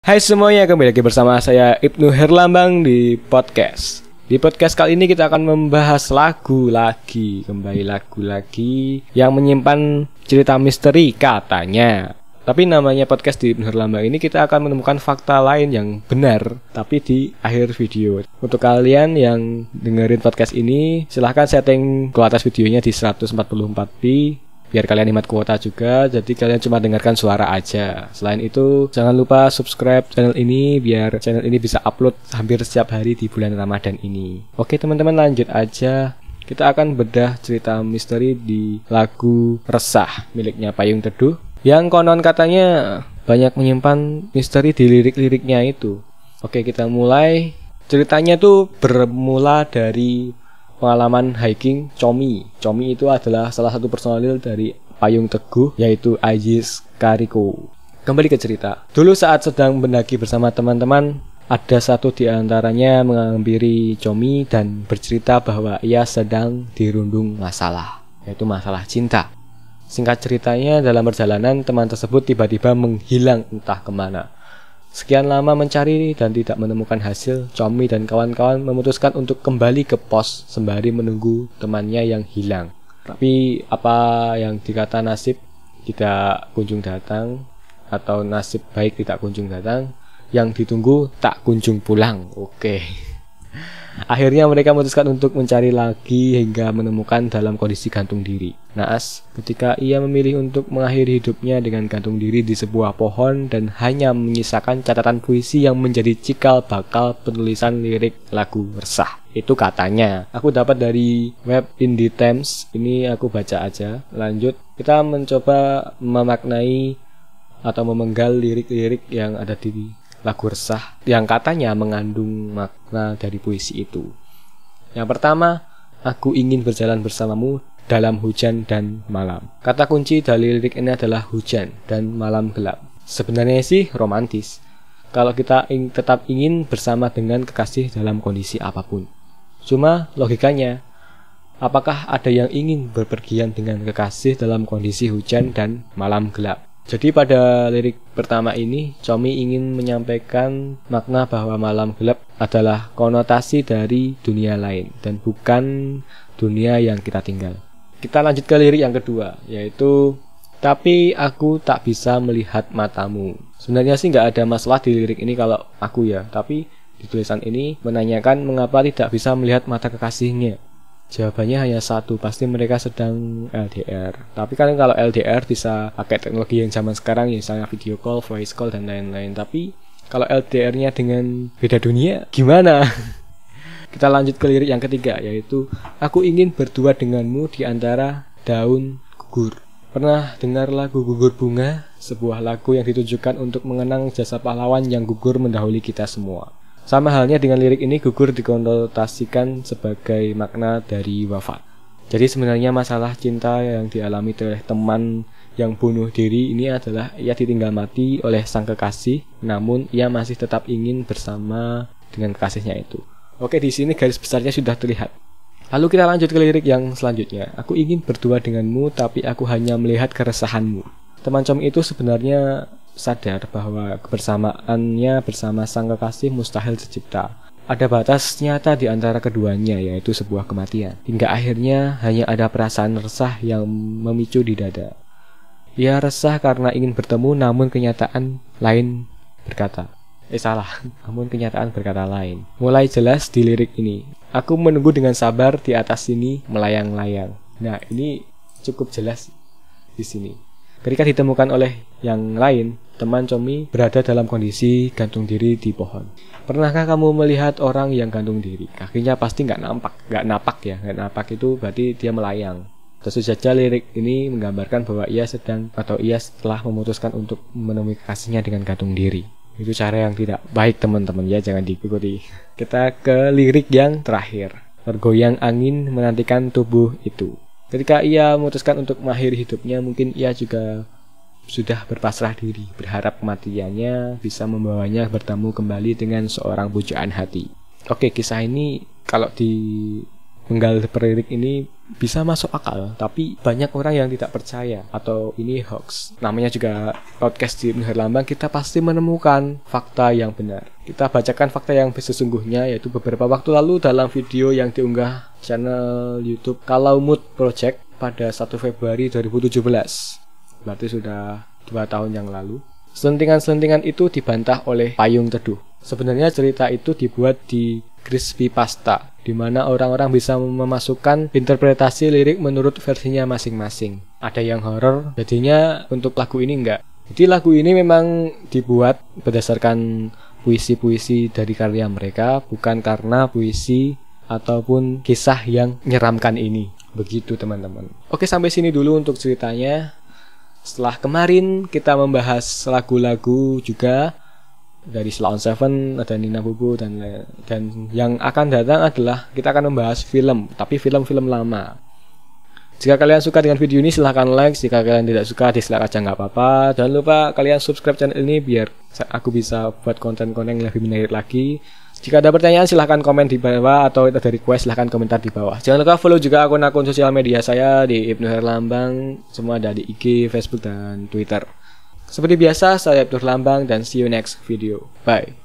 Hai semuanya, kembali lagi bersama saya Ibnu Herlambang di podcast. Di podcast kali ini kita akan membahas lagu lagi yang menyimpan cerita misteri katanya. Tapi namanya podcast di Ibnu Herlambang ini kita akan menemukan fakta lain yang benar, tapi di akhir video. Untuk kalian yang dengerin podcast ini, silahkan setting kualitas videonya di 144p biar kalian hemat kuota juga, jadi kalian cuma dengarkan suara aja. Selain itu, jangan lupa subscribe channel ini biar channel ini bisa upload hampir setiap hari di bulan Ramadan ini. Oke teman-teman, lanjut aja. Kita akan bedah cerita misteri di lagu Resah miliknya Payung Teduh, yang konon katanya banyak menyimpan misteri di lirik-liriknya itu. Oke, kita mulai. Ceritanya tuh bermula dari pengalaman hiking Chomi. Chomi itu adalah salah satu personil dari Payung Teduh, yaitu Ajis Kariko. Kembali ke cerita. Dulu saat sedang mendaki bersama teman-teman, ada satu di antaranya menghampiri Chomi dan bercerita bahwa ia sedang dirundung masalah, yaitu masalah cinta. Singkat ceritanya, dalam perjalanan teman tersebut tiba-tiba menghilang entah kemana. Sekian lama mencari dan tidak menemukan hasil, Chomi dan kawan-kawan memutuskan untuk kembali ke pos sembari menunggu temannya yang hilang. Tapi apa yang dikata nasib tidak kunjung datang, atau nasib baik tidak kunjung datang, yang ditunggu tak kunjung pulang. Oke. Akhirnya mereka memutuskan untuk mencari lagi hingga menemukan dalam kondisi gantung diri. Naas ketika ia memilih untuk mengakhiri hidupnya dengan gantung diri di sebuah pohon dan hanya menyisakan catatan puisi yang menjadi cikal bakal penulisan lirik lagu Resah. Itu katanya. Aku dapat dari web Indie Times. Ini aku baca aja. Lanjut, kita mencoba memaknai atau memenggal lirik-lirik yang ada di lagu Resah yang katanya mengandung makna dari puisi itu. Yang pertama, aku ingin berjalan bersamamu dalam hujan dan malam. Kata kunci dari lirik ini adalah hujan dan malam gelap. Sebenarnya sih romantis kalau kita tetap ingin bersama dengan kekasih dalam kondisi apapun. Cuma logikanya, apakah ada yang ingin berpergian dengan kekasih dalam kondisi hujan dan malam gelap? Jadi pada lirik pertama ini, Chomi ingin menyampaikan makna bahwa malam gelap adalah konotasi dari dunia lain dan bukan dunia yang kita tinggal. Kita lanjut ke lirik yang kedua, yaitu tapi aku tak bisa melihat matamu. Sebenarnya sih nggak ada masalah di lirik ini kalau aku ya, tapi di tulisan ini menanyakan mengapa tidak bisa melihat mata kekasihnya. Jawabannya hanya satu, pasti mereka sedang LDR. Tapi kan kalau LDR bisa pakai teknologi yang zaman sekarang, misalnya video call, voice call, dan lain-lain. Tapi kalau LDR-nya dengan beda dunia, gimana? Kita lanjut ke lirik yang ketiga, yaitu aku ingin berdua denganmu di antara daun gugur. Pernah dengar lagu Gugur Bunga? Sebuah lagu yang ditujukan untuk mengenang jasa pahlawan yang gugur mendahului kita semua. Sama halnya dengan lirik ini, gugur dikonotasikan sebagai makna dari wafat. Jadi sebenarnya masalah cinta yang dialami oleh teman yang bunuh diri ini adalah ia ditinggal mati oleh sang kekasih, namun ia masih tetap ingin bersama dengan kekasihnya itu. Oke, di sini garis besarnya sudah terlihat. Lalu kita lanjut ke lirik yang selanjutnya. Aku ingin berdua denganmu, tapi aku hanya melihat keresahanmu. Teman Chomi itu sebenarnya sadar bahwa kebersamaannya bersama sang kekasih mustahil tercipta. Ada batas nyata di antara keduanya, yaitu sebuah kematian. Hingga akhirnya hanya ada perasaan resah yang memicu di dada. Ia resah karena ingin bertemu, namun kenyataan lain berkata. Namun kenyataan berkata lain. Mulai jelas di lirik ini. Aku menunggu dengan sabar di atas sini melayang-layang. Nah, ini cukup jelas di sini. Ketika ditemukan oleh yang lain, teman Chomi berada dalam kondisi gantung diri di pohon. Pernahkah kamu melihat orang yang gantung diri? Kakinya pasti nggak napak itu berarti dia melayang. Tentu saja lirik ini menggambarkan bahwa ia setelah memutuskan untuk menemui kekasihnya dengan gantung diri. Itu cara yang tidak baik teman-teman ya, jangan diikuti. Kita ke lirik yang terakhir. Tergoyang angin menantikan tubuh itu. Ketika ia memutuskan untuk mengakhiri hidupnya, mungkin ia juga sudah berpasrah diri, berharap kematiannya bisa membawanya bertemu kembali dengan seorang pujaan hati. Oke, kisah ini kalau di penggal per lirik ini bisa masuk akal, tapi banyak orang yang tidak percaya atau ini hoax. Namanya juga podcast di Ibnu Herlambang, kita pasti menemukan fakta yang benar. Kita bacakan fakta yang sesungguhnya, yaitu beberapa waktu lalu dalam video yang diunggah channel YouTube Kalau Mood Project pada 1 Februari 2017. Berarti sudah 2 tahun yang lalu. Selentingan-selentingan itu dibantah oleh Payung Teduh. Sebenarnya cerita itu dibuat di Crispy Pasta, di mana orang-orang bisa memasukkan interpretasi lirik menurut versinya masing-masing. Ada yang horor, jadinya untuk lagu ini enggak. Jadi lagu ini memang dibuat berdasarkan puisi-puisi dari karya mereka, bukan karena puisi ataupun kisah yang menyeramkan ini. Begitu teman-teman. Oke, sampai sini dulu untuk ceritanya. Setelah kemarin kita membahas lagu-lagu juga dari Sheila on 7, ada Nina Bobo dan yang akan datang adalah kita akan membahas film, tapi film-film lama. Jika kalian suka dengan video ini silahkan like, jika kalian tidak suka dislike aja nggak apa-apa. Jangan lupa kalian subscribe channel ini biar aku bisa buat konten-konten yang lebih menarik lagi. Jika ada pertanyaan silahkan komen di bawah, atau ada request silahkan komentar di bawah. Jangan lupa follow juga akun-akun sosial media saya di Ibnu Herlambang, semua ada di IG, Facebook, dan Twitter. Seperti biasa, saya Ibnu Herlambang dan see you next video. Bye.